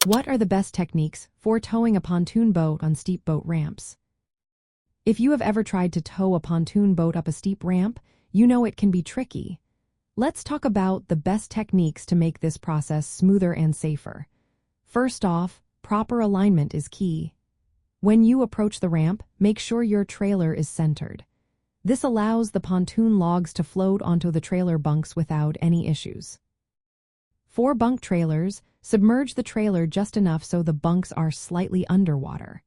What are the best techniques for towing a pontoon boat on steep boat ramps? If you have ever tried to tow a pontoon boat up a steep ramp, you know it can be tricky. Let's talk about the best techniques to make this process smoother and safer. First off, proper alignment is key. When you approach the ramp, make sure your trailer is centered. This allows the pontoon logs to float onto the trailer bunks without any issues. For bunk trailers, submerge the trailer just enough so the bunks are slightly underwater.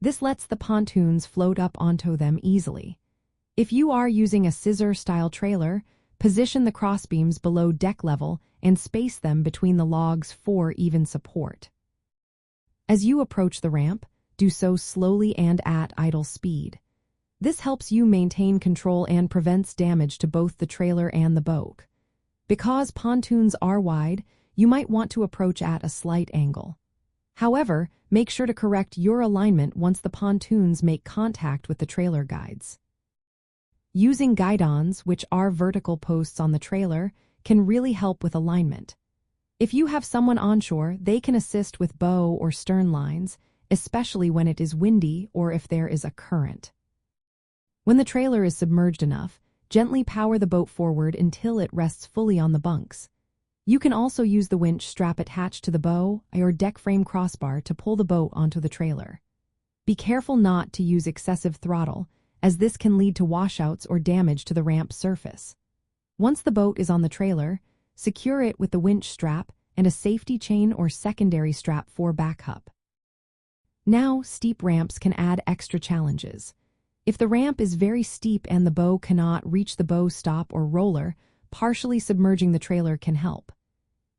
This lets the pontoons float up onto them easily. If you are using a scissor-style trailer, position the crossbeams below deck level and space them between the logs for even support. As you approach the ramp, do so slowly and at idle speed. This helps you maintain control and prevents damage to both the trailer and the boat. Because pontoons are wide, you might want to approach at a slight angle. However, make sure to correct your alignment once the pontoons make contact with the trailer guides. Using guidons, which are vertical posts on the trailer, can really help with alignment. If you have someone onshore, they can assist with bow or stern lines, especially when it is windy or if there is a current. When the trailer is submerged enough, gently power the boat forward until it rests fully on the bunks. You can also use the winch strap attached to the bow or deck frame crossbar to pull the boat onto the trailer. Be careful not to use excessive throttle, as this can lead to washouts or damage to the ramp surface. Once the boat is on the trailer, secure it with the winch strap and a safety chain or secondary strap for backup. Now, steep ramps can add extra challenges. If the ramp is very steep and the bow cannot reach the bow stop or roller, partially submerging the trailer can help.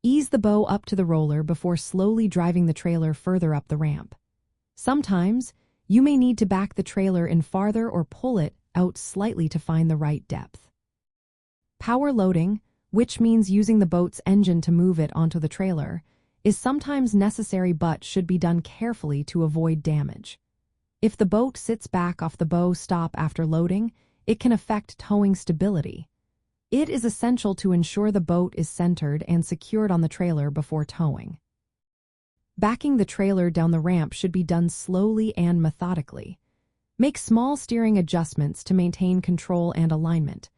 Ease the bow up to the roller before slowly driving the trailer further up the ramp. Sometimes, you may need to back the trailer in farther or pull it out slightly to find the right depth. Power loading, which means using the boat's engine to move it onto the trailer, is sometimes necessary but should be done carefully to avoid damage. If the boat sits back off the bow stop after loading, it can affect towing stability. It is essential to ensure the boat is centered and secured on the trailer before towing. Backing the trailer down the ramp should be done slowly and methodically. Make small steering adjustments to maintain control and alignment.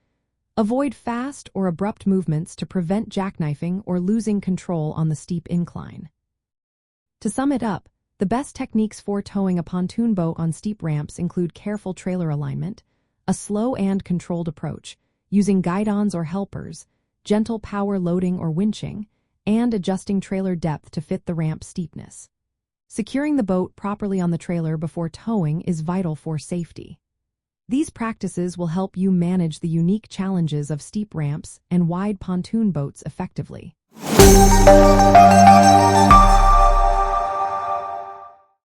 Avoid fast or abrupt movements to prevent jackknifing or losing control on the steep incline. To sum it up, the best techniques for towing a pontoon boat on steep ramps include careful trailer alignment, a slow and controlled approach, using guidons or helpers, gentle power loading or winching, and adjusting trailer depth to fit the ramp steepness. Securing the boat properly on the trailer before towing is vital for safety. These practices will help you manage the unique challenges of steep ramps and wide pontoon boats effectively.